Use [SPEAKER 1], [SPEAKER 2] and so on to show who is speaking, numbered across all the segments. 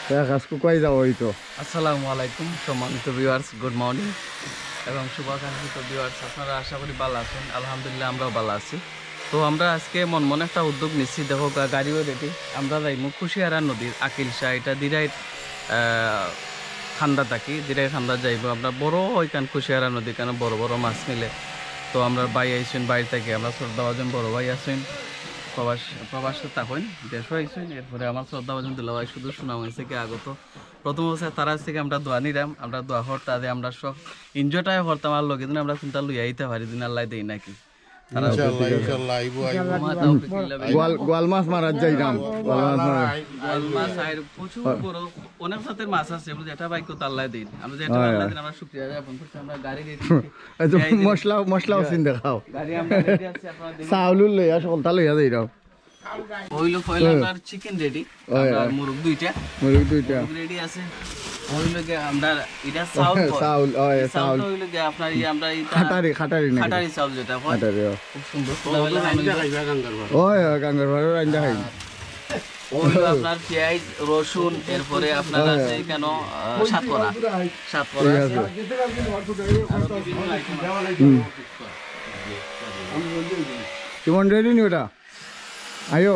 [SPEAKER 1] কই যাও হইতো।
[SPEAKER 2] আসসালামু আলাইকুম সম্মানিত ভিউয়ার্স, গুড মর্নিং এবং শুভাকাঙ্ক্ষিত ভিউয়ার্স, আপনারা আশা করি ভালো আছেন। আলহামদুলিল্লাহ আমরাও ভালো আছি। তো আমরা আজকে মনে একটা উদ্যোগ নিচ্ছি। দেখো গাড়িও রেডি। আমরা যাইমু কুশিয়ারা নদীর আকিলশা, এটা দিরাই খান্দা থাকি, দিরাই খান্দা যাইব। আমরা বড় ওইখান কুশিয়ারা নদী, কেন বড় বড় মাছ মিলে। তো আমরা ভাই আইসেন, বাইরে থাকি আমরা শ্রদ্ধাভাজন বড় ভাই আছেন, প্রবাসে থাকেন, দেশ আইসেন। এরপরে আমার শ্রদ্ধাভাজন দুলাভাই শুধু শোনা হয়েছে কি আগত প্রথম অবস্থায় তারা থেকে আমরা দোয়া নিলাম, আমরা দোয়া করতে আমরা সব এনজয়টাই করতাম। আর লগে দিন আমরা চিন্তা লইয়া আইতে পারি, দিন আল্লাহ দেই নাকি
[SPEAKER 1] গোয়াল মাছ মারার যাইতাম।
[SPEAKER 2] অনেক জাতের মাছ আছে, যেটা বাইক আল্লাহ দিন, আমরা যেটা আল্লাহ দিন আমরা শুকরিয়া জ্ঞাপন করছি। আমরা গাড়ি
[SPEAKER 1] মশলাও চিন্তা খাও,
[SPEAKER 2] গাড়ি আমরা রেডি আছে, আপনারা
[SPEAKER 1] চাউল লইয়া সকলটা লইয়া যাইতাম।
[SPEAKER 2] হইলো পয়লা আপনার চিকেন রেডি, আর মুরগ দুইটা রেডি আছে। হইলো গে আমরা এটা চাউল হইলো গে আপনার আমরা
[SPEAKER 1] খাটারি
[SPEAKER 2] চাউল যেটা হয় খুব সুন্দর
[SPEAKER 1] গাঙ্গার ভাড়া রান্না খাই।
[SPEAKER 2] হইলো আপনার পেঁয়াজ রসুন, এরপরে আপনার আছে কেন সাতকরা আছে।
[SPEAKER 1] কেমন রেডি নি ওটা? আয়ো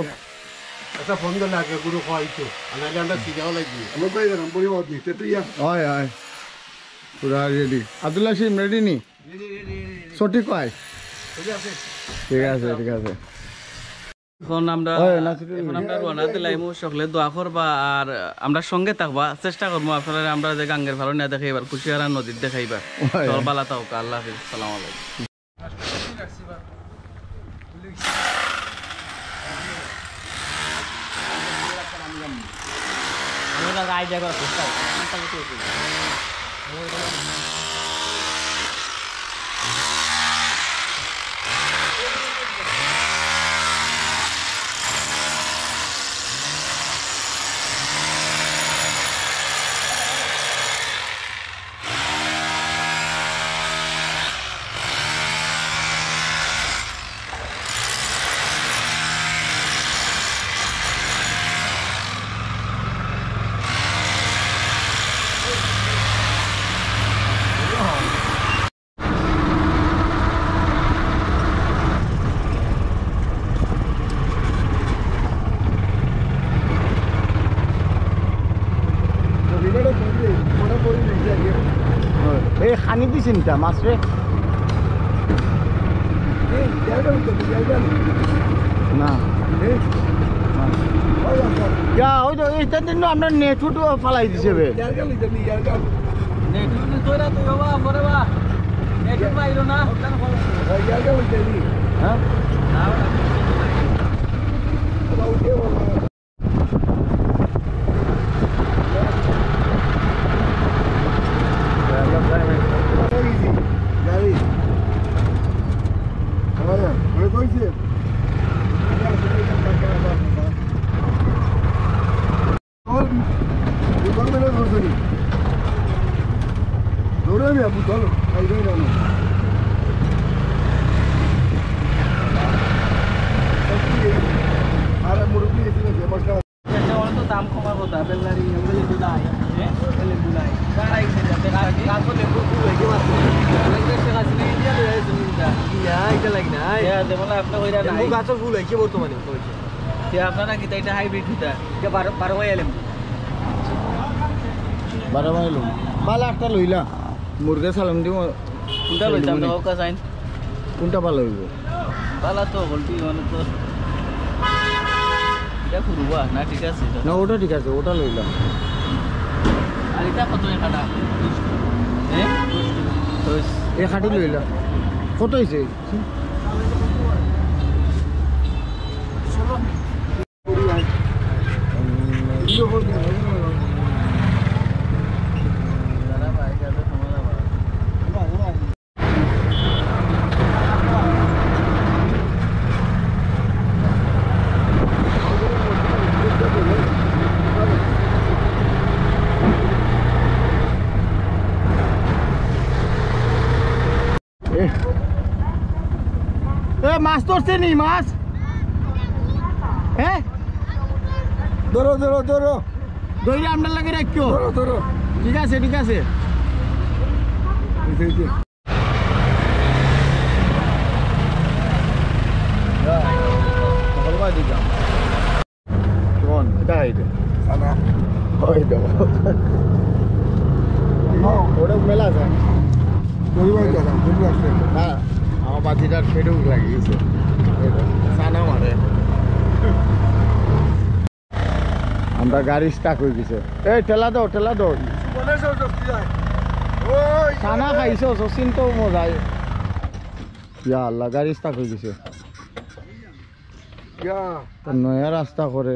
[SPEAKER 3] একটা ফোন দিলে আগে গুরু খাওয়াইতো, আনাইলে আমরা সিজাও লাগবে। আমরা কই গেলাম পরিবার দিতে তুই
[SPEAKER 1] হয় হয় পুরা রেডি। আব্দুল্লাহ সিম রেডি নি? সঠিক কয়? ঠিক আছে ঠিক আছে।
[SPEAKER 2] এখন আমরা রওনা দিলাইমু, সকলে দোয়া করবা আর আমরা সঙ্গে থাকবা, চেষ্টা করবো আপনারা আমরা যে গাঙ্গের ভালো না দেখাইবার, কুশিয়ারা নদীর দেখাইবার। চল বালা থাক, আল্লাহ হাফিজ, সালাম আলাইকুম।
[SPEAKER 1] এই খানি দিছেন তা মাছ রে না ওই তো এইটার জন্য আমরা নেটুটো ফালাই দিছে
[SPEAKER 2] দাম কমার কথা বেলারি আপনারা কি এটা হাইব্রিড হুটা 12 মাইলেম
[SPEAKER 1] 12 মাইলেম বালা একটা লইলা মুরগা সালাম দিব।
[SPEAKER 2] কোনটা লইতাম না ওকা সাইন,
[SPEAKER 1] কোনটা ভালো হইব?
[SPEAKER 2] বালা তো বলবি মানে তো এটা পুরুবা না? ঠিক আছে
[SPEAKER 1] না ওটা ঠিক আছে, ওটা লইলাম।
[SPEAKER 2] আর এটা কত এখাটা?
[SPEAKER 1] এই খাটি লইলাম। কত হয়েছে? মাছ ধরছে নি? মাছ হ্যাঁ, ধরো ধরো ধরো। দইরে আপনার লাগে রাখিও ঠিক আছে ঠিক আছে ওটা মেলা আছে না আমার বাতিটার ফেডেও লাগিয়েছে সানা মারে আমরা গাড়ি স্টাক হয়ে গেছে এই ঠেলা দাও সানা খাইছো শচীন তো মজাই ইয়া আল্লাহ গাড়ি স্টাক হয়ে গেছে নয়া রাস্তা করে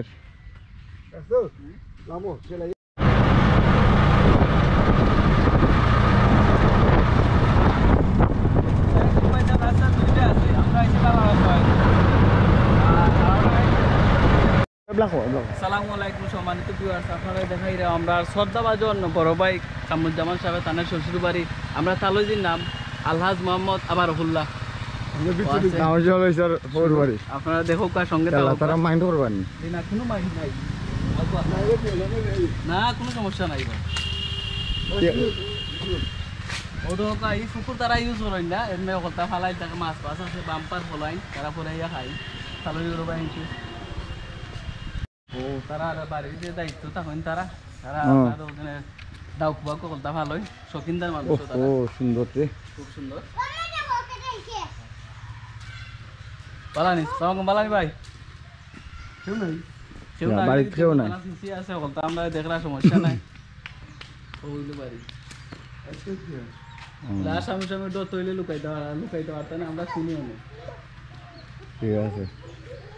[SPEAKER 2] আসসালামুআলাইকুম সম্মানিত ভিউয়ার্স, আপনারা দেখাই আমরা শ্রদ্ধাভাজন বড় ভাই কামরুজ্জামান সাহেব তানের শ্বশুর বাড়ি আমরা তালজির নাম আলহাজ মোহাম্মদ আবারুল্লাহ আপনারা দেখো কার সঙ্গে
[SPEAKER 1] তারা মাইন্ড করবেন
[SPEAKER 2] না কোনো মাইন্ড নাই না কোনো সমস্যা নাই ওটা এই পুকুর তারা ইউজ করেন না এমনি কথা ফালাই তাকে মাছ পাছ আছে বাম্পার ফলাইন তারা ফলাইয়া খাই তালজির বাড়ি ও তারা বাড়ির যে দায়িত্ব তখন তারা ওখানে দাও খুব কথা ভালোই শৌখিনদার মানুষ
[SPEAKER 1] ও সুন্দর রে
[SPEAKER 2] খুব সুন্দর বালানি সালাম বালানি ভাই কেউ নাই
[SPEAKER 1] বাড়িতে কেউ নাই
[SPEAKER 2] আছে বলতে আমরা দেখলা সমস্যা নাই ওইলো বাড়ি লাস্ট আমি ডর তৈলে লুকাইতে পারতাম না আমরা শুনিও না
[SPEAKER 1] ঠিক আছে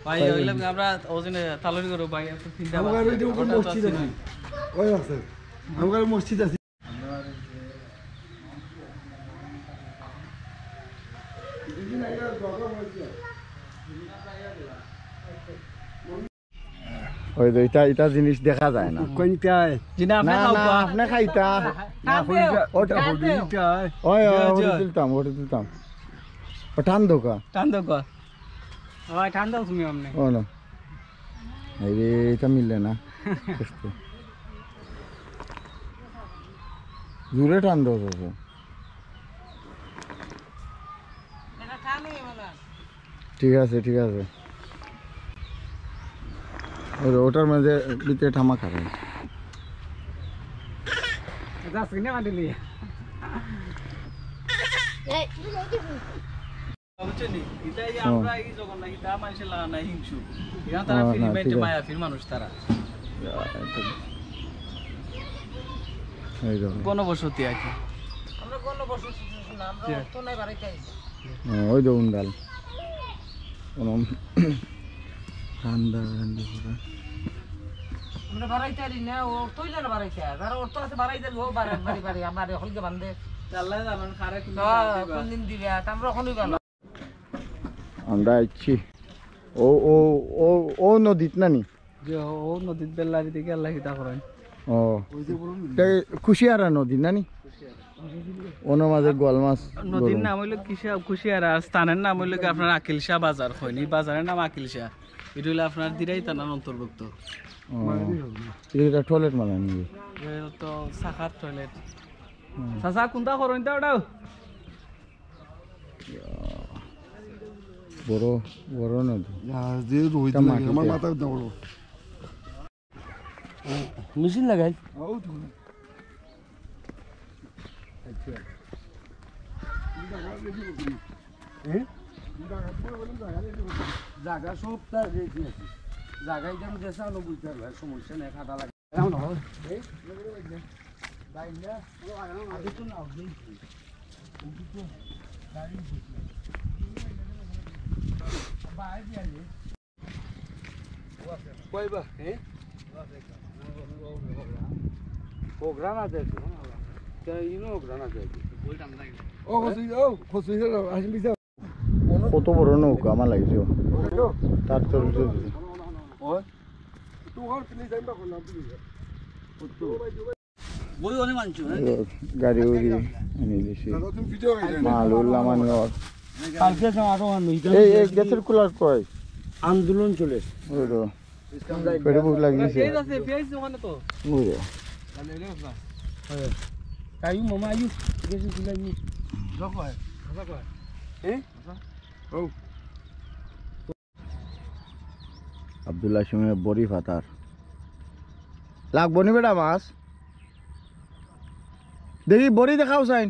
[SPEAKER 2] ভাই ওইলাম আমরা ওজনে তালরি করব ভাই এত চিন্তা
[SPEAKER 3] আমার মসজিদ আছে
[SPEAKER 1] ওই তো এটা জিনিস দেখা যায় না
[SPEAKER 3] কোনটায়
[SPEAKER 2] জিনা আপনি
[SPEAKER 1] না
[SPEAKER 2] খাও
[SPEAKER 1] না আপনি খাইতা
[SPEAKER 3] ওটা হইটায়
[SPEAKER 1] ওই ওটা তুলতাম ও টান দোকা
[SPEAKER 2] টান দাও গো ওই টান দাও তুমি আমনে
[SPEAKER 1] ও না এই রে এটা মিললে না জোরে টান দাও তো
[SPEAKER 2] এটা টানই মানে
[SPEAKER 1] ঠিক আছে ওটার মধ্যে ভিতরে ঠামা খাবে
[SPEAKER 2] এটা সিনে মাদিলি বুঝছেন এটা আমরা এই জগন্নাথ এটা মানুষের লাগা নাই হিংসু এটা তারা ফিরি মেটে মায়া ফির মানুষ তারা
[SPEAKER 1] এই দেখো
[SPEAKER 2] গণবসতি আছে
[SPEAKER 4] আমরা কোন বসতি না আমরা তো নাই বাড়াইতে
[SPEAKER 1] ওই তো উন্ডাল ঠান্ডা
[SPEAKER 4] আমরা বাড়াইতে আরি না ও তৈলে না বাড়াইতে যারা ওর তো আছে বাড়াইতে ও বাড়ি আমার হলকে বান্ধে
[SPEAKER 2] আল্লাহ জানেন খারে
[SPEAKER 4] কোন দিন দিবে আমরা ওখানেই গেল
[SPEAKER 1] আমরা আইছি ও ও ও ও নদীত নানি
[SPEAKER 2] যে ও নদীর বেলারি থেকে আল্লাহ হিতা করেন
[SPEAKER 1] ও কুশিয়ারা নদী নানি ওনার মাঝে গোয়াল মাছ
[SPEAKER 2] নদীর নাম হইলো কুশিয়ারা আর স্থানের নাম হইলো কি আপনার আকিলশাহ বাজার হয়নি বাজারের নাম আকিলশাহ এটা হইলো আপনার দিরাই থানার অন্তর্ভুক্ত
[SPEAKER 1] এটা টয়লেট মানে নাকি
[SPEAKER 2] তো শাখার টয়লেট চাচা কোনটা করেন তা ওটাও
[SPEAKER 1] বড় বড় নদী
[SPEAKER 3] যে রোহিত আমার মাথা দাও
[SPEAKER 4] মেশিন লাগাই
[SPEAKER 3] জায়গা সব তার রেডি আছে জায়গায় যেন দেশে আনো বুঝতে পারবে সমস্যা নেই খাটা লাগে ও গ্রানাতে ইনো গ্রানাতে ও খসুই আসেন বিজা
[SPEAKER 1] কত বড় নৌকা আমার লাগছে তার তো গাড়ি উড়ি এনে দিছি মাল উল্লাম
[SPEAKER 3] কালকে আরো
[SPEAKER 1] এই গ্যাসের কুলার কয়
[SPEAKER 3] আন্দোলন চলে
[SPEAKER 1] ওই তো পেটে ভুক লাগিয়েছে বুঝে
[SPEAKER 3] Kayu mama ayu. Gesu sila ayu.
[SPEAKER 1] Abdullah সিমের বড়ি ফাতার লাগবো নি বেটা মাছ দেখি বড়ি দেখাও সাইন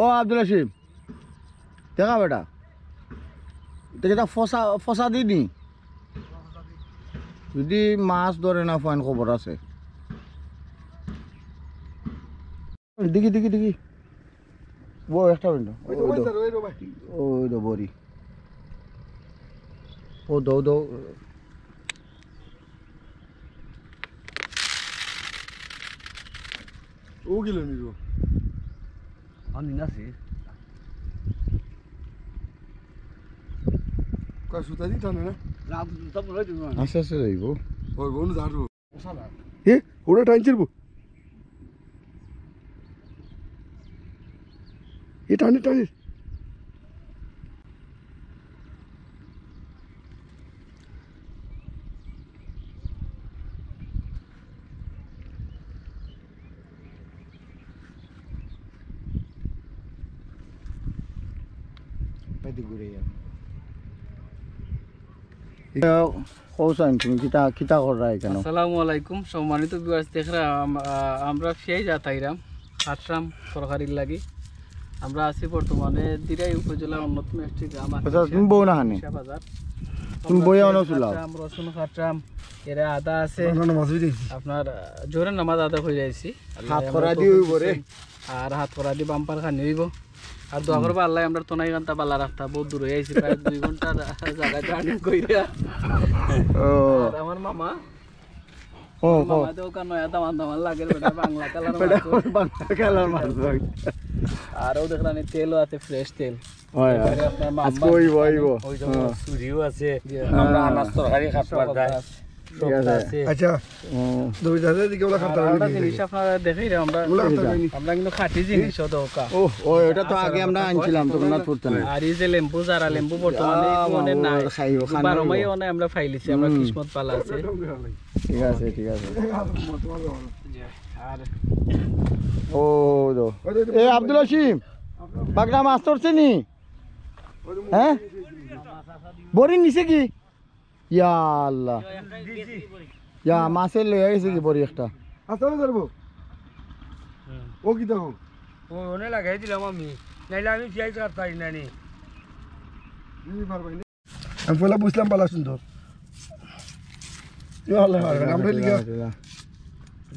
[SPEAKER 1] ও আব্দুল্লাহ সিম দেখা বেটা এটা ফসা ফসা দি নি যদি মাছ ধরে না ফাইন খবর আছে দেখি দেখি দেখি ও একটা মিনিট ওই তো বড়ি ও দৌ দৌ
[SPEAKER 5] ও গেল নিরো
[SPEAKER 3] Ani nasi.
[SPEAKER 5] কা সুতা দি টানে না
[SPEAKER 3] La tu por ahí no.
[SPEAKER 1] আস্তে আস্তে যাইব
[SPEAKER 5] ওই বোন জারু
[SPEAKER 3] Sala.
[SPEAKER 5] এ ওটা টাইনছিরবো এ টানে টানে
[SPEAKER 1] কৌসাইন তুমি কিতা কিতা করা কেন
[SPEAKER 2] আসসালামু আলাইকুম সম্মানিত ভিউয়ার্স দেখরা আমরা ফিয়াই যাতাইরাম হাটরাম তরকারির লাগি আমরা আছি বর্তমানে দিরাই উপজেলার অন্যতম একটি গ্রাম
[SPEAKER 1] আচ্ছা তুমি বউ না হানি
[SPEAKER 2] বাজার
[SPEAKER 1] তুমি বইয়া অনুসুলাও
[SPEAKER 2] রসুন খাটরাম এরা আদা আছে
[SPEAKER 5] না মাছ দিছি
[SPEAKER 2] আপনার জোরে নামাজ আদা হয়ে যাইছি
[SPEAKER 1] হাত করা দি হইব রে
[SPEAKER 2] আর হাত করা দি বাম্পার খানি হইব আর দোয়া করবো আল্লাহ আমরা তোনাই গান্তা পাল্লা রাখতা বহুত দূর হয়ে আইছি প্রায় 2 ঘন্টা জায়গা জার্নি কইরা
[SPEAKER 1] ও
[SPEAKER 2] আর আমার মামা
[SPEAKER 1] ও
[SPEAKER 2] মামা তো কান নয়া দামান দামান লাগে বেটা বাংলা কালার
[SPEAKER 1] বাংলা খেলার মাছ
[SPEAKER 2] আর ও দেখলানি তেলও আছে ফ্রেশ তেল
[SPEAKER 1] হয় হয়
[SPEAKER 2] এবারে আপনার মামা
[SPEAKER 1] আজকে হইব হইব
[SPEAKER 3] ওই যে সুরিও আছে আমরা আনাজ তরকারি খাবার দেয়
[SPEAKER 1] ঠিক আছে
[SPEAKER 5] আচ্ছা
[SPEAKER 1] ও
[SPEAKER 5] দুই দাদা দিকে ওলা খাতা
[SPEAKER 2] আমরা জিনিস আপনারা দেখাই রে আমরা আমরা কিন্তু খাঁটি জিনিস দোকা
[SPEAKER 1] ও ও এটা তো আগে আমরা আনছিলাম তো না পড়তে না
[SPEAKER 2] আর এই যে লেম্বু যারা লেম্বু বর্তমানে মনে নাই
[SPEAKER 1] খাইব খানা
[SPEAKER 2] 12 মাই অনে আমরা ফাইলিছি আমরা কিসমত পালা আছে
[SPEAKER 1] ঠিক আছে ঠিক আছে
[SPEAKER 2] আর
[SPEAKER 1] ও দো এ আব্দুল হাসিম বাগনা মাছ ধরছে নি হ্যাঁ বড়ি নিছে কি ইয়া আল্লাহ ইয়া মাছের লয়ে গেছে কি বড়ি একটা
[SPEAKER 5] আসলে ধরবো ও কি দেখো
[SPEAKER 3] ও ওনে লাগাই দিলাম আমি নাইলে আমি ফিয়াই কাটতাই না নি
[SPEAKER 5] দিদি পারবাই না আমি পয়লা বুঝলাম পালা সুন্দর আমরা লিগা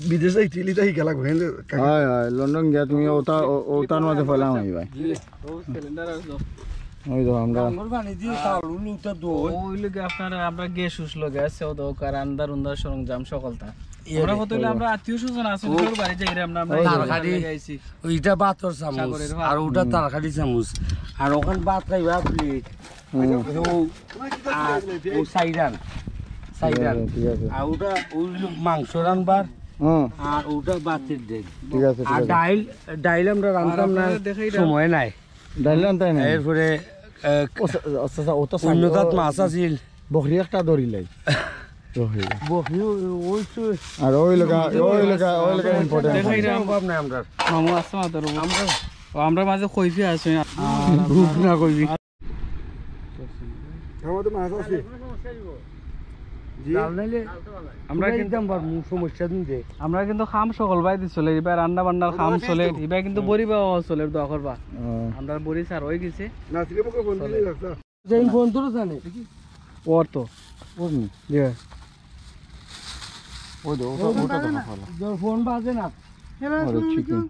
[SPEAKER 5] বিদেশে ইটালিতে শিকা লাগবে
[SPEAKER 1] হয় হয় লন্ডন গিয়া তুমি ওটার মাঝে ফেলাম আই ভাই
[SPEAKER 2] ও সিলিন্ডার আসলো
[SPEAKER 1] ওই তো আমরা
[SPEAKER 3] আঙ্গুর পানি দিয়ে চাউল উঠতে দই
[SPEAKER 2] ওই লগে আপনার আমরা গ্যাস উস লগে আছে ও দোকার আন্দার উন্দার সরঞ্জাম সকলটা আমরা হতলে আমরা আত্মীয় স্বজন আছে ওর বাড়ি যাই রে আমরা
[SPEAKER 3] তরকারি ওইটা ভাতর চামচ আর ওটা তরকারি চামচ আর ওখান ভাত খাইবা প্লেট ও সাইডান সাইডান
[SPEAKER 1] ঠিক আছে
[SPEAKER 3] আর ওটা ওই মাংস রানবার
[SPEAKER 1] হুম
[SPEAKER 3] আর ওটা ভাতের দেন
[SPEAKER 1] ঠিক আছে
[SPEAKER 3] আর
[SPEAKER 1] ঠিক আছে
[SPEAKER 3] ডাইল আমরা রান্তাম না সময় নাই
[SPEAKER 1] ডাইলান তাই না
[SPEAKER 3] এরপরে
[SPEAKER 1] আচ্ছা ওটা
[SPEAKER 3] অন্যতাত মাছ আছিল
[SPEAKER 1] বকরি একটা ধরিলাই
[SPEAKER 3] বহি ওই
[SPEAKER 1] আর ওই লগা ইম্পর্টেন্ট
[SPEAKER 3] সম্ভব নাই আমরা
[SPEAKER 2] মামু আছে মাতার আমরা আমরা মাঝে কইফি আছে
[SPEAKER 1] রূপ না কইবি
[SPEAKER 5] আমাদের মাছ আছে
[SPEAKER 3] ডাল নাইলে
[SPEAKER 2] আমরা
[SPEAKER 3] আমরা
[SPEAKER 2] কিন্তু
[SPEAKER 3] কিন্তু সমস্যা দিন দে
[SPEAKER 2] আমরা কিন্তু খাম সকল বাই দিছিল এবার রান্না বান্নার খাম চলে এবার কিন্তু বড়ি বাবা চলে দোয়া করবা আমরা বড়ি সার হয়ে গেছে
[SPEAKER 5] না থেকে বকে ফোন দিয়ে রাখতা
[SPEAKER 3] যেই ফোন তোর জানে
[SPEAKER 2] ওর তো
[SPEAKER 1] বুঝনি
[SPEAKER 2] জি
[SPEAKER 1] ওই তো ওটা তো ভালো
[SPEAKER 3] তোর ফোন বাজে না
[SPEAKER 1] আরে চিকেন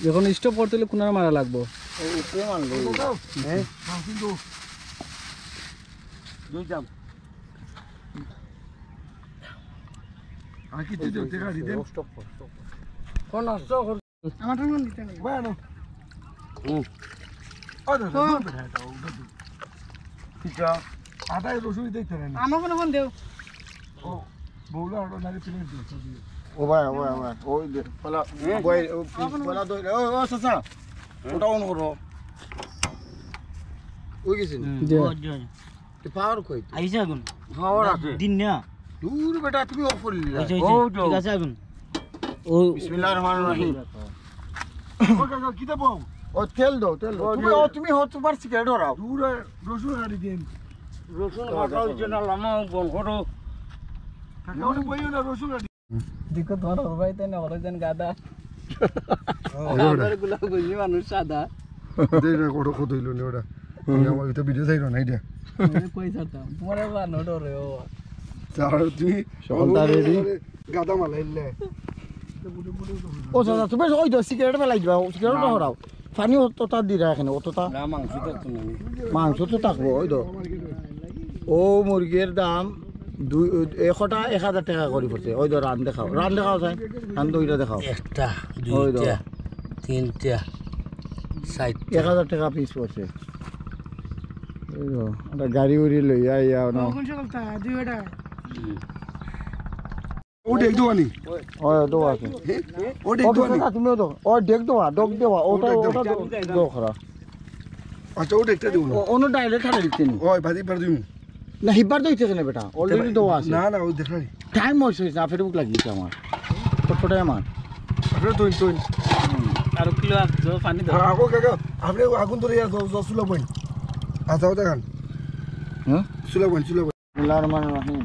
[SPEAKER 2] যখন স্টপ করতে হলে কোনার মারা লাগবো
[SPEAKER 3] হ্যাঁ দুই যাম
[SPEAKER 5] আর কি দিতে দেখা দিতে
[SPEAKER 3] কোন নষ্ট কর
[SPEAKER 5] bueno আটাই রসুন দেখতে না
[SPEAKER 4] আমার ফোন দেও
[SPEAKER 5] ও বউলা আর নারী প্লেট
[SPEAKER 1] ও ভাই ওই পলা বই পলা দই ও সাসা ওটা অন করো ওই গেছে
[SPEAKER 2] জি
[SPEAKER 1] পাওয়ার কই
[SPEAKER 4] আইছে আগুন
[SPEAKER 3] খাওয়ার আছে
[SPEAKER 4] দিন না
[SPEAKER 1] দূর বেটা তুমি অফ করে দিলা
[SPEAKER 4] আইছে
[SPEAKER 3] ও তো।
[SPEAKER 4] ঠিক আছে আগুন ও
[SPEAKER 1] বিসমিল্লাহির রহমানির রহিম
[SPEAKER 5] ও কাকা কিতা পাও
[SPEAKER 1] ও তেল দাও তুমি তোমার সিগারেট ধরাও
[SPEAKER 5] দূরে রসুন হাড়ি দিন
[SPEAKER 3] রসুন কাটা হইছে না লামা বল করো
[SPEAKER 5] কাকা ওটা বইও না রসুন হাড়ি
[SPEAKER 2] দেখো তোমার ভাই তাই না বলে যেন গাদা
[SPEAKER 5] ওটা
[SPEAKER 2] গুলা বুঝি মানুষ সাদা
[SPEAKER 5] দেরা কত কত হইলো নি ওটা আমার এটা ভিডিও চাইরো না এটা
[SPEAKER 2] পয়সা দাম তোমার বানো ডরে ও
[SPEAKER 5] চার তুমি
[SPEAKER 1] সকালটা ready?
[SPEAKER 5] গাদা মালাইলে
[SPEAKER 1] ও দাদা তুমি ওই তো সিগারেট ফেলাই দিবা সিগারেট ধরাও পানি অতটা দিরা এখানে অতটা
[SPEAKER 3] না মাংস থাকতো না
[SPEAKER 1] মাংস তো থাকবো ওই তো ও মুরগির দাম 100 টাকা করে পড়ছে ওই তো রান দেখাও চাই রান দুইটা দেখাও
[SPEAKER 3] একটা
[SPEAKER 1] ওই তো
[SPEAKER 3] দুইটা তিনটা
[SPEAKER 1] 1000 টাকা পিস পড়ছে ওই তো একটা গাড়ি উড়ি লই আইয়া না
[SPEAKER 5] ও দেখ দোয়ানি
[SPEAKER 1] ওই তো আছে
[SPEAKER 5] ও দেখ দোয়ানি
[SPEAKER 1] তুমি তো ও দেখ দেওয়া ডগ দেওয়া ওটা দাও খরা
[SPEAKER 5] আচ্ছা ও দেখতে দেব না
[SPEAKER 1] অন্য ডাইরেক্ট খাড়া দিচ্ছি নি
[SPEAKER 5] ওই ভাজি পার দিমু
[SPEAKER 1] না হিবার দইছে কেন বেটা অলরেডি দেওয়া আছে
[SPEAKER 5] না না ও দেখাই
[SPEAKER 1] টাইম হয়েছে না ফেসবুক লাগিয়েছে আমার ফটোটাই আমার
[SPEAKER 5] আপনি তুই
[SPEAKER 2] আর কিলো আসছো পানি দাও
[SPEAKER 5] আগো কাকা আপনি আগুন ধরে আর সুলা বই আচ্ছা ও দেখান
[SPEAKER 1] হ্যাঁ
[SPEAKER 5] সুলা বই
[SPEAKER 1] বিসমিল্লাহির রহমানির রহিম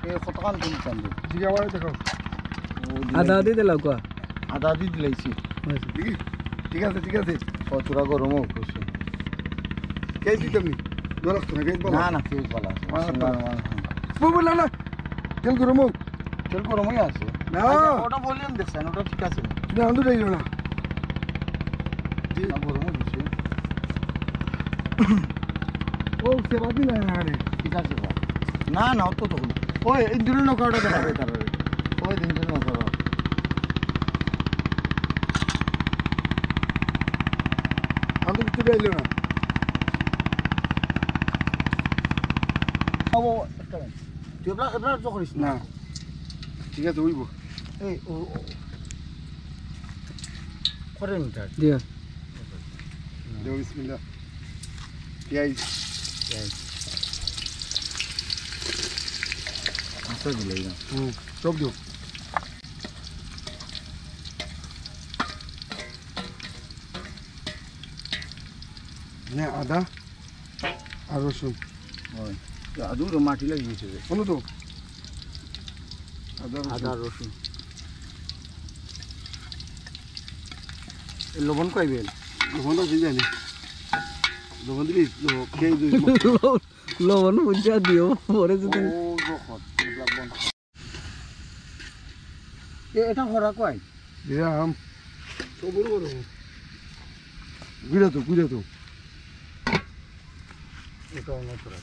[SPEAKER 1] এই কতক্ষণ তুমি চান্দু
[SPEAKER 5] ঠিক আছে দেখাও
[SPEAKER 2] আদা দি দিলাও কো
[SPEAKER 1] আদা দি দিলাইছি
[SPEAKER 5] ঠিক আছে
[SPEAKER 1] কচুরা গরমও করছে
[SPEAKER 5] কেস দিতামনি দরক তো না কেস বলা
[SPEAKER 1] না না ফিউজ বালা আছে বিসমিল্লাহির রহমানির রহিম
[SPEAKER 5] বলা না তেল গরম হোক
[SPEAKER 1] তেল গরমই আছে
[SPEAKER 5] না
[SPEAKER 1] ওটা ভলিউম দেখছেন ওটা ঠিক আছে
[SPEAKER 5] না আন্দু দেইলো না
[SPEAKER 1] না গরমও দিচ্ছে
[SPEAKER 5] ও সেবা দিন না আরে
[SPEAKER 1] ঠিক আছে না না অত তো ওই ইঞ্জিনের নৌকাটা দেখাবে তার ওই ইঞ্জিনের নৌকা
[SPEAKER 5] আন্দু ভিতরে আইলো না
[SPEAKER 1] ও একটা তুই এবার তো করিস
[SPEAKER 5] না ঠিক আছে উইব
[SPEAKER 1] এই ও করে মিটার
[SPEAKER 2] দিও
[SPEAKER 5] দেও বিসমিল্লাহ পেঁয়াজ
[SPEAKER 1] আচ্ছা দিলাই না
[SPEAKER 5] সব দিও না আদা আর রসুন
[SPEAKER 1] ওই আদুর মাটি লাগিয়েছে
[SPEAKER 5] শোনো তো আদা
[SPEAKER 1] আদা রসুন লবণ কইবেন
[SPEAKER 5] লবণটা দিয়ে জানি লবণ দিলি খেয়ে দিই
[SPEAKER 2] লবণ বুঝা দিও পরে যদি
[SPEAKER 1] এটা ভরা কয়
[SPEAKER 5] দিলাম সবুর করো গুড়া তো
[SPEAKER 1] এটা অনেক ভরা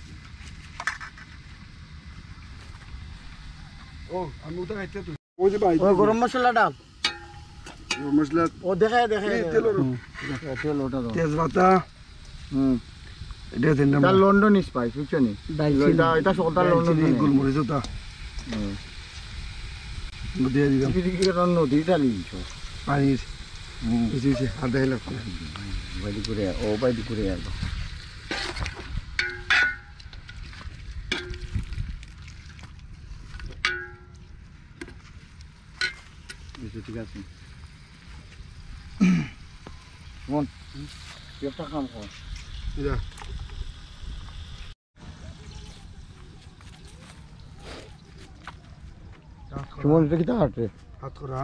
[SPEAKER 5] ও আমি ওটা খাইতে তো ওই যে ভাই
[SPEAKER 1] ও গরম মশলা ডাল
[SPEAKER 5] মশলা
[SPEAKER 1] ও দেখায়
[SPEAKER 5] তেল
[SPEAKER 1] তেল ওটা দাও
[SPEAKER 5] তেজপাতা
[SPEAKER 1] হুম
[SPEAKER 5] এটা দেন
[SPEAKER 1] এটা লন্ডন স্পাইস বুঝছো নি এটা সকলটা লন্ডন
[SPEAKER 5] গোলমরিচ ওটা দিয়ে দিলাম
[SPEAKER 1] নদী চালিয়েছ
[SPEAKER 5] পানির বুঝেছি আদা এলাক
[SPEAKER 1] বাইদি করে ও বাইদি করে আসবো ঠিক আছে মন একটা কাম কর
[SPEAKER 5] যা
[SPEAKER 1] কেমন এটা কিতা হাটে
[SPEAKER 5] হাত করা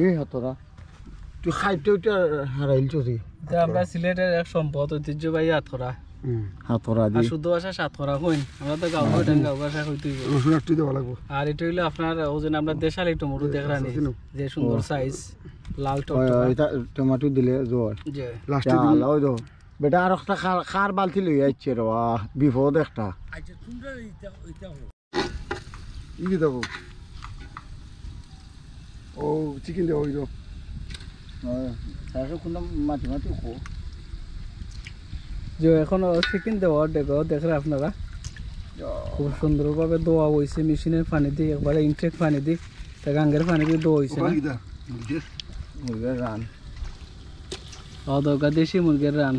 [SPEAKER 1] এই হাতরা তুই খাইতে ওইটা হারাইলছ তুই
[SPEAKER 2] আমরা সিলেটের এক সম্পদ ঐতিহ্যবাহী আতরা
[SPEAKER 1] হাতরা
[SPEAKER 2] আর
[SPEAKER 1] দি
[SPEAKER 2] শুদ্ধ ভাষা সাতরা কইন আমরা তো গাঁও গাঁও ভাষা কইতে হইব।
[SPEAKER 5] রসুন একটু দেওয়া লাগবো
[SPEAKER 2] আর এটা হইলো আপনার ওজন আমরা দেশালি টমেটো দেখরানি যে সুন্দর সাইজ লাল
[SPEAKER 1] ওই
[SPEAKER 2] টমেটো
[SPEAKER 1] এটা টমেটো দিলে জোর
[SPEAKER 2] যে
[SPEAKER 5] লাস্টে
[SPEAKER 1] চাল ওই তো বেটা আর একটা খার বালতি লই আইছে রে বিপদ একটা
[SPEAKER 5] ই কি দেবো ও চিকেন দেওয়া হইল
[SPEAKER 1] তাকে কোন মাটি মাটি খো
[SPEAKER 2] যে এখন চিকেন দেওয়া দেখেন আপনারা খুব সুন্দরভাবে দোয়া হয়েছে মেশিনের পানি দিয়ে একবারে ইনটেক পানি দিয়ে তা গাঙ্গের পানি দিয়ে দোয়া হয়েছে না
[SPEAKER 1] মুরগির রান
[SPEAKER 2] দরকার দেশি মুরগির রান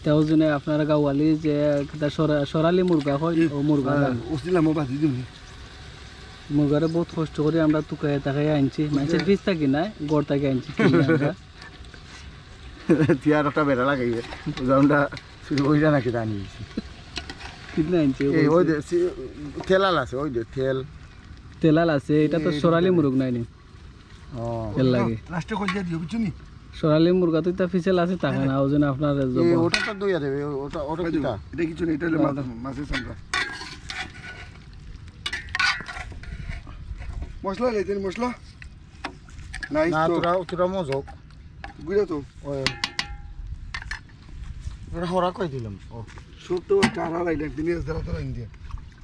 [SPEAKER 2] তেও জনে আপনারা গাওয়ালি যে কিতা সরালি মুরগা হয় ও মুরগা
[SPEAKER 5] উসিলাম বাজি দিম
[SPEAKER 2] মুরগারে বহুত কষ্ট করে আমরা তুকাই তাকাই আনছি মানুষের পিস থাকি না গড় থেকে আনছি কিনে আমরা।
[SPEAKER 1] তিয়ার একটা বেড়া লাগাইবে আমরা ওই জানা কি জানি
[SPEAKER 2] কিনে আনছি
[SPEAKER 1] এই ওই তেলাল আছে ওই যে
[SPEAKER 2] তেলাল আছে এটা তো সরালি মুরগ নাই নি
[SPEAKER 1] ও
[SPEAKER 2] তেল লাগে
[SPEAKER 5] লাস্টে কই দিয়া দিও বুঝছনি
[SPEAKER 2] সরালি মুরগা তো ফিসেল আছে তাকে না ওজন আপনার
[SPEAKER 1] এই ওটা তো দইয়া দেবে ওটা ওটা কিটা
[SPEAKER 5] এটা কিছু না এটা হলো মাছের সামরা মশলা লেতেন মশলা নাইস
[SPEAKER 1] না
[SPEAKER 5] তো
[SPEAKER 1] তোরা মজক
[SPEAKER 5] গুড়া তো
[SPEAKER 1] ওই ওটা হরা কই দিলাম ও
[SPEAKER 5] সব তো টানা লাইলে দিনে ধরা তো ইন্ডিয়া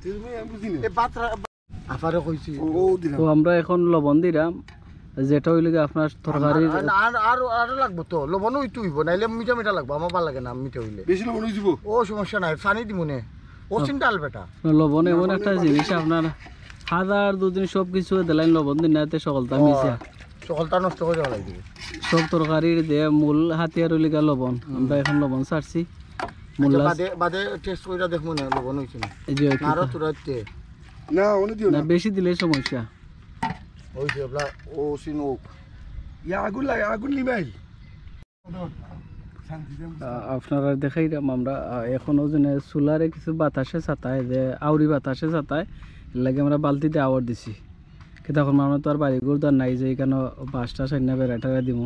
[SPEAKER 5] তুমি আমি বুঝি না
[SPEAKER 1] এ পাত্রা আফারে কইছি
[SPEAKER 5] ও দিলাম
[SPEAKER 2] তো আমরা এখন লবণ দিলাম যেটা হইলে আপনার তরকারির
[SPEAKER 1] আর লাগবো তো লবণ ওইটু হইব নাইলে মিঠা মিঠা লাগবো আমার ভালো লাগে না মিঠা হইলে
[SPEAKER 5] বেশি লবণ হই যাব
[SPEAKER 1] ও সমস্যা নাই পানি দিমুনে ও চিন্তাল বেটা
[SPEAKER 2] লবণ এমন একটা জিনিস আপনার হাজার দুদিন সব কিছু দিলেন লবণ দিন নাতে সকলটা মিশা
[SPEAKER 1] সকলটা নষ্ট করে দেওয়া লাগবে
[SPEAKER 2] সব তরকারির যে মূল হাতিয়ার হইলে লবণ আমরা এখন লবণ ছাড়ছি মূলা
[SPEAKER 1] বাদে বাদে টেস্ট করে দেখবো না লবণ হইছে না
[SPEAKER 2] এই যে
[SPEAKER 1] আরো তোরাতে
[SPEAKER 5] না ওনে দিও
[SPEAKER 2] না
[SPEAKER 5] না
[SPEAKER 2] বেশি দিলে সমস্যা
[SPEAKER 1] ওই যে বলা ও সিনোক
[SPEAKER 5] ইয়া আগুন লাগে আগুন নিবাই
[SPEAKER 2] আপনারা দেখাইলাম আমরা এখনো যেন চুলারে কিছু বাতাসে ছাতায় যে আউরি বাতাসে ছাতায় লাগে আমরা বালতিতে আওয়ার দিছি কিন্তু এখন আমরা তো আর বাড়ি ঘর নাই যে এখানে বাসটা সাইনা বেড়াটারা দিব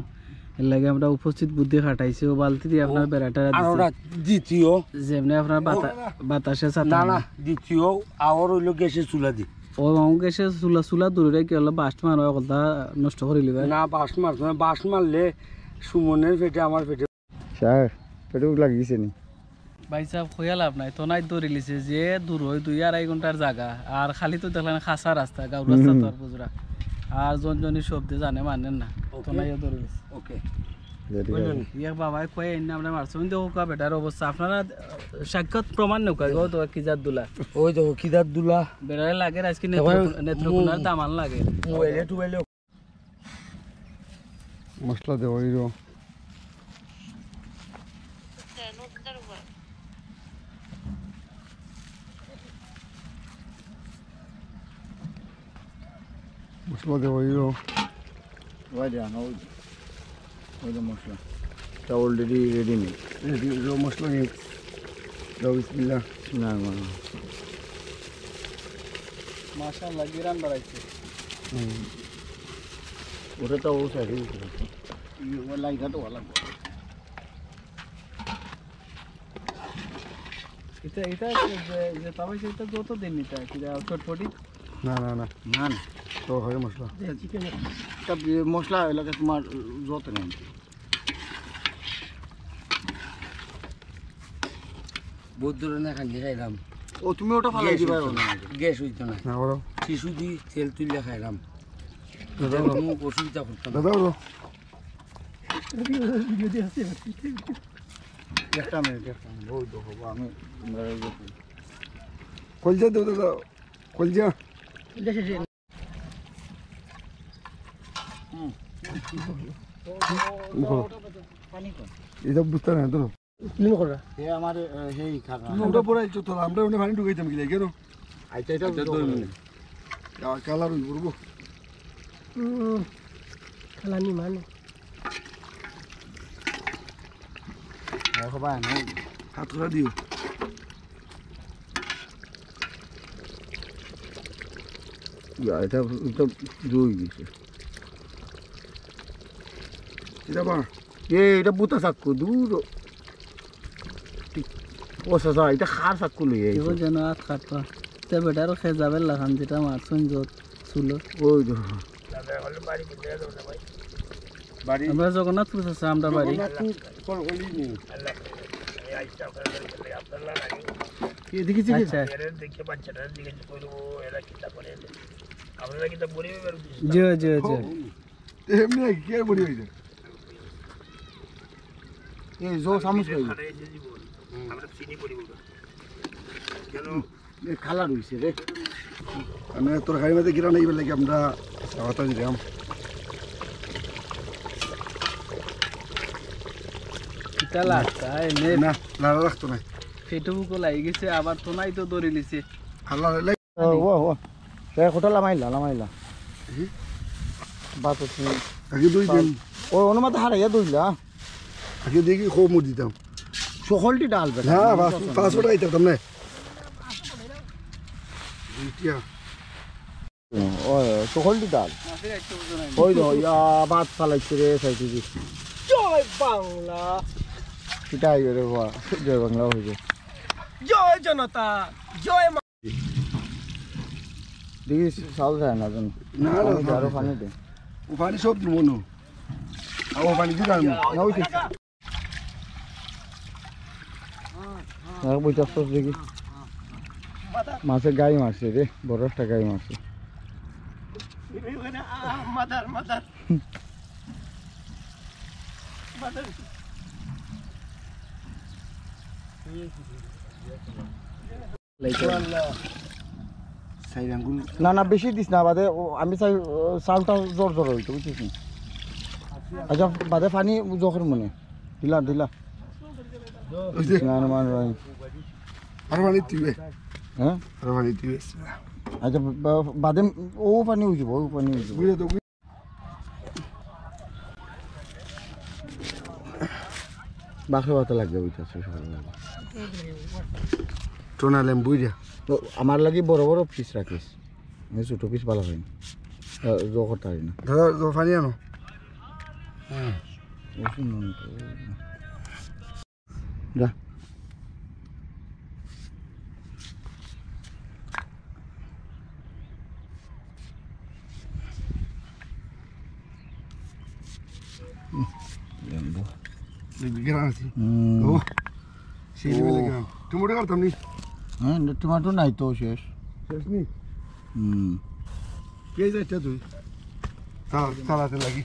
[SPEAKER 2] এর লাগে আমরা উপস্থিত বুদ্ধি খাটাইছি ও বালতি দিয়ে আপনার বেড়াটারা দিছি
[SPEAKER 3] দ্বিতীয়
[SPEAKER 2] যেমনি আপনার বাতাসে ছাতা
[SPEAKER 3] না না দ্বিতীয় আওয়ার হইলো গ্যাসের চুলা দি
[SPEAKER 2] ও গেছে চুলা দূরে কি হলো বাস্ট মারা কথা নষ্ট করে লিবে
[SPEAKER 3] না বাস মারছ না বাস মারলে সুমনের পেটে আমার পেটে
[SPEAKER 1] স্যার পেটুক লাগিছে নি
[SPEAKER 2] ভাই সাহেব খোয়া লাভ নাই তো নাই দৌড়ে লিছে যে দূর হয় 2-2.5 ঘন্টার জায়গা আর খালি তো দেখলেন খাসা রাস্তা গাঁও রাস্তা তো আর বুঝরা আর জনজনী শব্দে জানে মানেন না তো নাই দৌড়ে লিছে
[SPEAKER 3] ওকে
[SPEAKER 2] ইয়া বাবাই কয়ে এনে আমরা মারছো কিন্তু ওকা বেটার অবস্থা আপনারা সাক্ষাৎ প্রমাণ নৌকা গো তো কিজাত দুলা
[SPEAKER 3] ওই দেখো কিদার দুলা
[SPEAKER 2] বেড়ায় লাগে আজকে নেত্রকোনার দামান লাগে
[SPEAKER 3] মোবাইলে টুবাইলে
[SPEAKER 5] মশলা দেও ইরো মশলা দেও ইরো
[SPEAKER 1] ওই যে না ওই যে মশলা তা অলরেডি রেডি নেই
[SPEAKER 5] রেডি ইরো মশলা নিয়ে দাও বিসমিল্লাহ
[SPEAKER 1] না
[SPEAKER 2] মাশাআল্লাহ গিরান বাড়াইছে
[SPEAKER 1] ওটা তো ও সাইডে ওই লাইটা তো ভালো
[SPEAKER 2] এটা এটা যে তবে সেটা যত দিন নিতে কি চটপটি
[SPEAKER 5] না না না
[SPEAKER 1] না না
[SPEAKER 5] তো হয় মশলা
[SPEAKER 2] চিকেন
[SPEAKER 1] তা মশলা এলাকা তোমার যত নেই
[SPEAKER 3] বহুত দূরে না খাইলে খাইলাম
[SPEAKER 1] ও তুমি ওটা ফালাই দিবা
[SPEAKER 3] গ্যাস হইতো না
[SPEAKER 5] না বলো
[SPEAKER 3] শিশু দি তেল তুললে খাইলাম
[SPEAKER 5] দাদা
[SPEAKER 3] কোনো অসুবিধা করতাম না।
[SPEAKER 5] দাদা বলো
[SPEAKER 1] একটা মিনিট ওই দেখো আমি
[SPEAKER 5] কলজা দাও দাদা কলজা এটা বুঝতে না তো
[SPEAKER 1] এ আমার সেই খানা
[SPEAKER 5] ওটা পরে আইছো তো আমরা ওখানে পানি ঢুকাইতাম কি লাগে কেন
[SPEAKER 1] আইটা এটা
[SPEAKER 5] কালার হই পড়বো
[SPEAKER 2] খালানি মানে
[SPEAKER 1] দেখো ভাই না
[SPEAKER 5] হাত করা দিও
[SPEAKER 1] এটা তো দুই দিছে
[SPEAKER 5] এটা বা
[SPEAKER 1] এটা বুতা চাক্কু দূর ও সাসা এটা খার চাক্কু লই
[SPEAKER 2] এগো যেন আর খাটপা তে বেটারও খেয়ে যাবে লাখান যেটা মারছুন যত ছিল
[SPEAKER 1] ওই দেখো
[SPEAKER 5] বাড়ি
[SPEAKER 2] আমরা জগন্নাথপুর আছে আমরা বাড়ি
[SPEAKER 1] দেখিছি
[SPEAKER 2] আচ্ছা জি জি জি
[SPEAKER 5] এমনি কি আর বলি হইছে
[SPEAKER 1] এই জো সামুস কই খালা রইছে রে
[SPEAKER 5] আমি তোর খাই মধ্যে গিরা নাই বলে কি আমরা সাবাতা দিলাম
[SPEAKER 2] চালা তাই নে
[SPEAKER 5] না লাড়া রাখতো না
[SPEAKER 2] ফেটুকো লাগি গেছে আবার তো নাই তো দড়ি লিছে
[SPEAKER 5] আল্লাহ লাই
[SPEAKER 1] ও ও সে কোটা লামাইলা বাত হচ্ছে
[SPEAKER 5] আগে দুই দিন
[SPEAKER 1] ও অনুমতি হারাইয়া দইলা
[SPEAKER 5] আগে দেখি খো মুড় দিতাম
[SPEAKER 1] সকলটি ডাল বেটা
[SPEAKER 5] না 500 টাকা দিতাম না ইটিয়া
[SPEAKER 1] ও সকলটি ডাল ওই তো ইয়া বাত ফালাইছে রে সাইতে দি
[SPEAKER 3] জয় বাংলা
[SPEAKER 1] কিটাই রে বাবা জয় বাংলা হইছে
[SPEAKER 3] জয় জনতা জয়
[SPEAKER 1] দেখি চাউল খায় না জানো
[SPEAKER 5] না না
[SPEAKER 1] আরো পানি দে
[SPEAKER 5] ও পানি সব মনো ও পানি দিলাম
[SPEAKER 1] না ওই বইটা সস দেখি মাছের গাই মারছে রে বড় একটা গাই মারছে
[SPEAKER 3] মাদার মাদার
[SPEAKER 5] সাইড আঙ্গুল
[SPEAKER 1] না না বেশি দিস না বাদে আমি চাই চাউলটা জোর জোর হইতো বুঝছিস আচ্ছা বাদে পানি জোখের মনে দিলা
[SPEAKER 5] ওই যে
[SPEAKER 1] না মান
[SPEAKER 5] আর পানি দিবে
[SPEAKER 1] হ্যাঁ
[SPEAKER 5] আর পানি দিবে
[SPEAKER 1] আচ্ছা বাদে ও পানি হয়ে যাব ও পানি হয়ে যাব
[SPEAKER 5] বুঝে তো
[SPEAKER 1] বাকি ভাত লাগবে ওইটা সকাল লাগে
[SPEAKER 5] টোনা লেম্বু যা
[SPEAKER 1] তো আমার লাগি বড় বড় পিস রাখিস আমি ছোট পিস ভালো হয় না জোখর তারি না
[SPEAKER 5] দাদা পানি আনো
[SPEAKER 1] যা
[SPEAKER 5] গেলাম আছি ও সেই লেভেলে গেলাম টমেটো কাটতাম নি
[SPEAKER 1] হ্যাঁ টমেটো নাই তো শেষ
[SPEAKER 5] শেষ নি
[SPEAKER 1] হুম
[SPEAKER 5] পেঁয়াজ একটা তুই চালাতে লাগি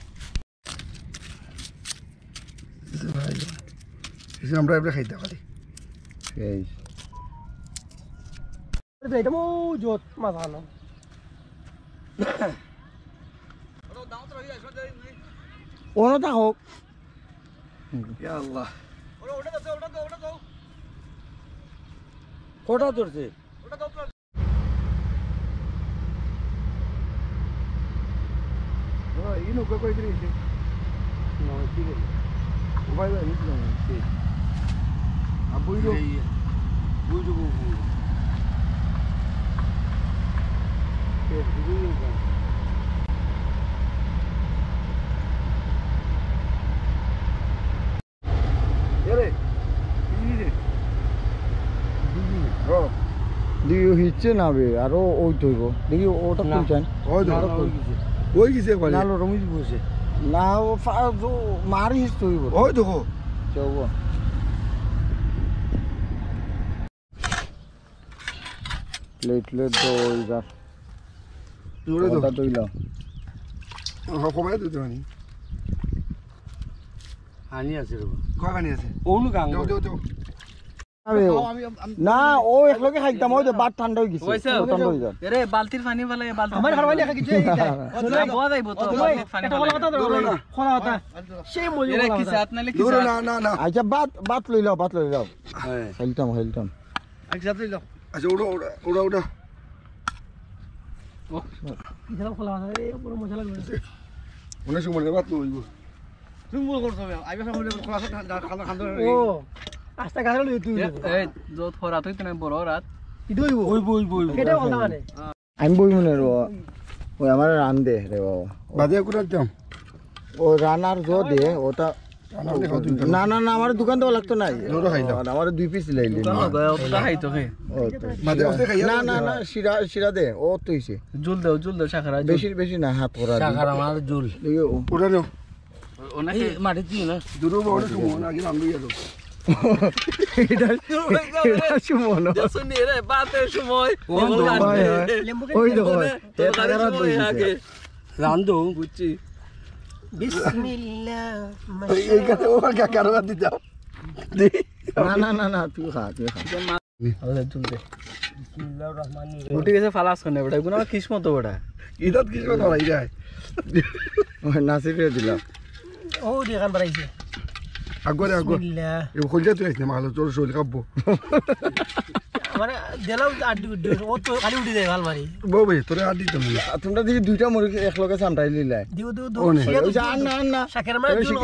[SPEAKER 5] আমরা এবার খাইতে পারি
[SPEAKER 1] শেষ
[SPEAKER 3] এটা মৌজুদ মাথানো
[SPEAKER 1] ওনো থাকুক
[SPEAKER 5] আল্লাহ
[SPEAKER 3] কোটা ধরছে
[SPEAKER 5] এই নৌকা কই দিয়েছে ভাই ভাই নিচে আবুইরো বুঝু বুঝু
[SPEAKER 1] দেখি হিচ্ছে না বে আরো ওই তৈব দেখি ওটা খুলছেন
[SPEAKER 5] ওই গেছে একবার
[SPEAKER 3] নালো রমিজ বসে
[SPEAKER 1] না ও মারি হিস তৈব
[SPEAKER 5] ওই দেখো
[SPEAKER 1] চৌব প্লেট দই যার
[SPEAKER 5] জোরে তো
[SPEAKER 1] ওটা দইলাম
[SPEAKER 5] কমাই দিতে পারি
[SPEAKER 3] হানি আছে রে
[SPEAKER 5] কয়খানি আছে
[SPEAKER 3] ওনু গাং
[SPEAKER 5] যাও যাও যাও
[SPEAKER 1] না ও একলগে খাইতাম ওই বাদ ঠান্ডা হয়ে গেছে ঠান্ডা হয়ে যায়
[SPEAKER 2] এরে বালতির পানি ফেলে বালতি
[SPEAKER 3] আমার ঘর বাইরে কিছু
[SPEAKER 2] বোয়া যাইব তো বালতির পানি ফেলে
[SPEAKER 3] খোলা কথা সেই মজি
[SPEAKER 2] এরে কি সাত নালে কি
[SPEAKER 5] দূরে না না না
[SPEAKER 1] আচ্ছা বাদ লই লাও
[SPEAKER 5] হ্যাঁ
[SPEAKER 1] খেলতাম
[SPEAKER 3] একসাথে যাও
[SPEAKER 5] আচ্ছা ওটা ওটা ওটা ওটা
[SPEAKER 3] কিছালা খোলা কথা এই পুরো মজা লাগবে
[SPEAKER 5] অনেক সময় বাত লইব
[SPEAKER 3] তুমি বল করছ আইবা সামনে খোলা খানা খান্দা ও আস্তা গাছ লই তুই
[SPEAKER 2] এই যত ফরাত হইতো না বড় রাত
[SPEAKER 3] কি দইব ওই এটা বলতা মানে
[SPEAKER 1] আমি বই মনে রে ওই আমার রান দে রে বাবা
[SPEAKER 5] বাদে করে দিতাম
[SPEAKER 1] ও রানার জো দে ওটা না না না আমার দোকান তো লাগতো নাই
[SPEAKER 5] জোরে খাইলাম।
[SPEAKER 1] আমার 2 পিস লাইলি
[SPEAKER 2] ওটা খাইতো হে
[SPEAKER 1] ও তো
[SPEAKER 5] বাদে ওতে খাইয়া
[SPEAKER 1] না না না শিরা দে ও তো হইছে
[SPEAKER 2] জুল দাও শাখারা
[SPEAKER 1] বেশি না হাত করা
[SPEAKER 3] টাকার আমার জুল
[SPEAKER 1] দেখি ও
[SPEAKER 5] ওটা নাও
[SPEAKER 2] ওনাকে
[SPEAKER 3] মাটি দিও না
[SPEAKER 5] দূরে বড় সময় আগে নাম লইয়া দাও
[SPEAKER 1] এটা সুমন
[SPEAKER 2] শুনি রে বাতের সময়
[SPEAKER 1] ওই দেখো এ টাকারা দইছে
[SPEAKER 3] রান্দো
[SPEAKER 2] বুঝছি
[SPEAKER 3] বিসমিল্লাহ
[SPEAKER 5] এই কাছে ও কাকার বাদ দিতাম
[SPEAKER 1] না তুই খা
[SPEAKER 2] আলাদা চলতে
[SPEAKER 3] বিসমিল্লাহির রহমানির
[SPEAKER 2] উঠে গেছে ফালাস করে বেটা গুনা কিসমত বেটা
[SPEAKER 5] ইদাত কি কথা হই যায়
[SPEAKER 1] নাসিরে দিলাম
[SPEAKER 3] ও দেখান বাড়াইছে
[SPEAKER 5] আগরে আগর এ খুলজা তুই না মাল তোর শরীর কাঁপবো
[SPEAKER 6] মানে দিলাম আড্ডি উঠে ও তো খালি উঠে যায় ভালমারি
[SPEAKER 5] বউ ভাই তোরে আর দিতাম না
[SPEAKER 1] তোমরা দেখি দুইটা মুরগি এক লগে সামটাই লিলাই
[SPEAKER 6] দিও দিও
[SPEAKER 5] ও নেই।
[SPEAKER 1] ওই যে আন না
[SPEAKER 6] শাকের মার জুল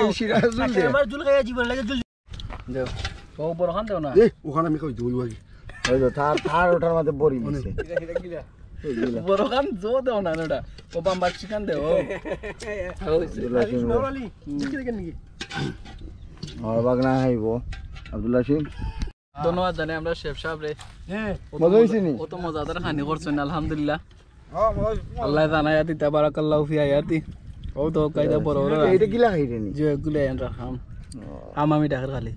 [SPEAKER 6] শাকের মার জুল খাইয়া জীবন লাগে জুল
[SPEAKER 2] দেও ও বড় খান দেও না
[SPEAKER 5] এ ওখানে আমি কই দিই ওই
[SPEAKER 1] ওই তো তার ওটার মধ্যে বড়ি দিছে
[SPEAKER 2] বড় খান জো দেও না ওটা ও বাম্বার চিকেন দেও
[SPEAKER 6] নরমালি দেখি দেখেন নাকি
[SPEAKER 1] আর বাগনা আইব আব্দুল্লাহ সিং
[SPEAKER 2] ধন্যবাদ জানাই আমরা শেফ সাহেব রে
[SPEAKER 6] হ্যাঁ
[SPEAKER 1] মজা হইছে নি
[SPEAKER 2] ও তো মজাদার খানি করছেন আলহামদুলিল্লাহ আল্লাহ জানায়া দিতা বারাকাল্লাহু ফি আয়াতি ও তো কায়দা বড় বড়
[SPEAKER 1] এইটা কিলা খাইরে নি
[SPEAKER 2] যে গুলো এন রাখাম আমি ডাকার খালি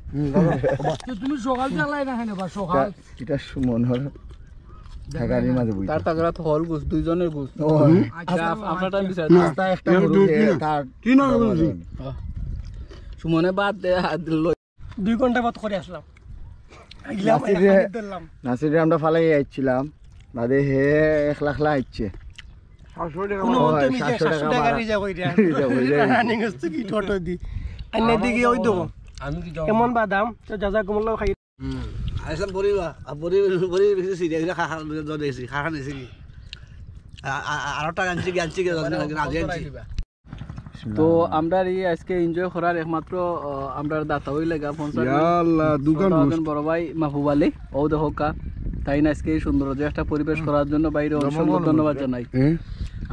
[SPEAKER 3] তুমি সকাল চালাই না বা সকাল
[SPEAKER 1] এটা সুমন হল ঢাকার মাঝে বই
[SPEAKER 2] তার তাগরা তো হল গুছ দুইজনের গুছ আপনার টাইম বিচার
[SPEAKER 1] রাস্তা একটা মুরগি তার
[SPEAKER 5] কি না বলছি
[SPEAKER 2] সুমনে বাদ দে
[SPEAKER 6] 2 ঘন্টা বাদ করে আসলাম
[SPEAKER 1] নাসিরে আমরা ফালাই আইছিলাম বাদে হে 1 লাখ লা আইছে
[SPEAKER 5] 500 টাকা
[SPEAKER 6] কোনো মতে আমি 700 টাকা রিজার্ভ কইরা রানিং হচ্ছে কি টোটো দি আইনা দিকে ওই দেবো
[SPEAKER 3] আমি কি যাও
[SPEAKER 6] কেমন বাদাম তো জাযাকুমুল্লাহ খাই
[SPEAKER 3] আইসাম বড়িবা বড়ি বেশি সিরিয়া গিলা খা দিয়েছি খা নিছি কি আর টাকা আনছি কি আনছি
[SPEAKER 2] তো আমরা এই আজকে এনজয় করার একমাত্র আমরা দাতা হই লাগা স্পন্সর
[SPEAKER 5] ইয়া আল্লাহ দোকান
[SPEAKER 2] বড় ভাই মাহবুব আলী ও দেখো কা তাই না আজকে এই সুন্দর যে একটা পরিবেশ করার জন্য বাইরে অসংখ্য ধন্যবাদ জানাই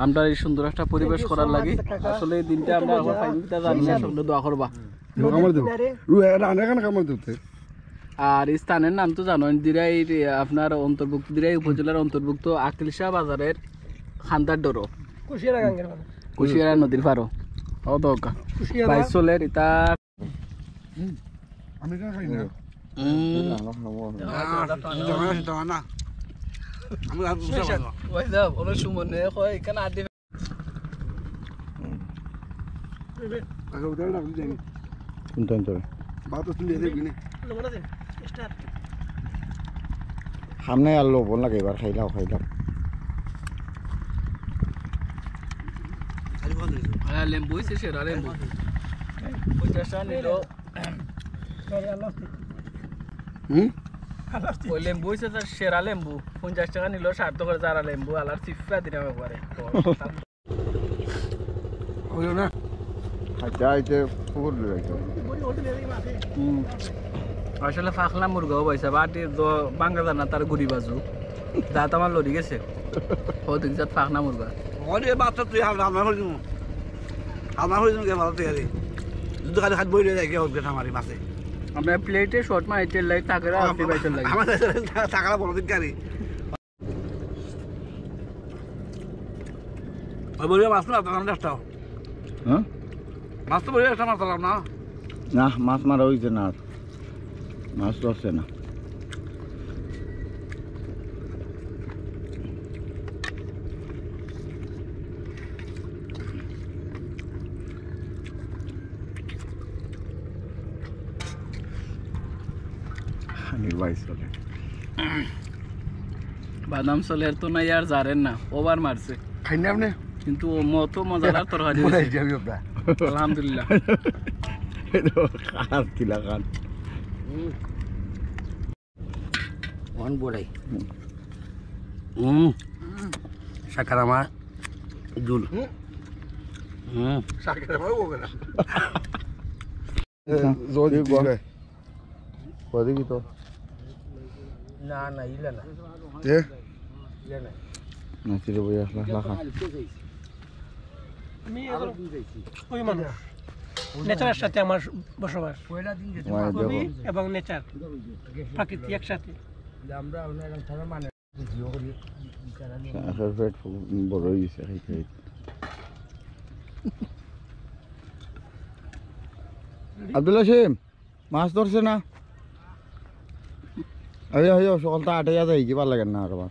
[SPEAKER 2] আমরা এই সুন্দর একটা পরিবেশ করার লাগি আসলে এই দিনটা আমরা আমার ফাইনটা জানি না সকলে দোয়া করবা
[SPEAKER 5] কামড় দেব রুয়া রান্না কেন কামড় দিতে
[SPEAKER 2] আর এই স্থানের নাম তো জানেন দিরাই আপনার অন্তর্ভুক্ত দিরাই উপজেলার অন্তর্ভুক্ত আকলিশা বাজারের খান্দার ডরো
[SPEAKER 6] কুশিয়ারা গাঙ্গের মানে
[SPEAKER 2] কুশিয়ারা নদীর পারো ও দোকা বাইসলের ইতা
[SPEAKER 5] আমি কেন খাই না আমি আর
[SPEAKER 2] ওই দাও ওরা সুমনে কয় এখানে আদি
[SPEAKER 5] আগে উঠে না আমি জানি
[SPEAKER 1] কোনটা তোর
[SPEAKER 5] বাত তো তুই দেখবি না
[SPEAKER 6] মনে আছে স্টার
[SPEAKER 1] সামনে আর লবণ লাগে এবার খাইলাম
[SPEAKER 2] লেম্বু হয়েছে সেরা লেম্বু 50 টাকা নিল ওই লেম্বু হয়েছে তার সেরা লেম্বু 50 টাকা নিল 60 করে যারা লেম্বু আলার চিপা দিলাম একবারে
[SPEAKER 5] হলো না
[SPEAKER 1] আচ্ছা আইতে পুকুর লইছে
[SPEAKER 2] আসলে ফাখলা মুরগাও পাইছে বাটি বাঙ্গা জানা তার গুড়ি বাজু দাঁত আমার লড়ি গেছে ও দেখছি ফাখনা মুরগা
[SPEAKER 3] ওরে বাচ্চা তুই আমার হইছ কে ভালো তৈরি যদি খালি খাট বই যায় কে হবে আমারই মাসে
[SPEAKER 2] আমরা প্লেটে শর্ট মাইতে লাই তাকরা আপনি বাইতে লাগে
[SPEAKER 3] আমার টাকা বড় দিন কারি ওই বলি মাছ না আপনার রাস্তাও
[SPEAKER 1] হ্যাঁ
[SPEAKER 3] মাছ তো বলি একটা মাছ পেলাম না
[SPEAKER 1] না মাছ মারা হইছে না আর। মাছ ধরছে না চলে
[SPEAKER 2] বাদাম চলের তো নাই আর জারেন না ওভার মারছে
[SPEAKER 5] খাই না আপনি
[SPEAKER 2] কিন্তু মতো মজাদার তরকারি
[SPEAKER 5] মনে
[SPEAKER 2] হয়েছে।
[SPEAKER 5] যাবি ওটা
[SPEAKER 2] আলহামদুলিল্লাহ
[SPEAKER 1] খান কিলা খান
[SPEAKER 3] ওয়ান বড়াই সাকারামা জুল
[SPEAKER 5] সাকের মারবো না
[SPEAKER 1] জোদি কদি তো
[SPEAKER 3] না না ইলা না
[SPEAKER 5] এ
[SPEAKER 1] নাচিরে বই আসলা লাখা
[SPEAKER 6] আমি ওই মানুষ নেচারের সাথে আমার বসবাস
[SPEAKER 3] পয়লা দিন যেতে
[SPEAKER 1] ওয়াই
[SPEAKER 6] কবি
[SPEAKER 1] দেখো
[SPEAKER 6] এবং নেচার প্রকৃতি একসাথে
[SPEAKER 3] আমরা ওনার থানা মানে
[SPEAKER 1] আসল পেট বড় হইছে খাই খাই আব্দুল্লাহ সিম মাছ ধরছে না আরে আরে সকালটা 8 যাই কি ভালো লাগে না আর আমার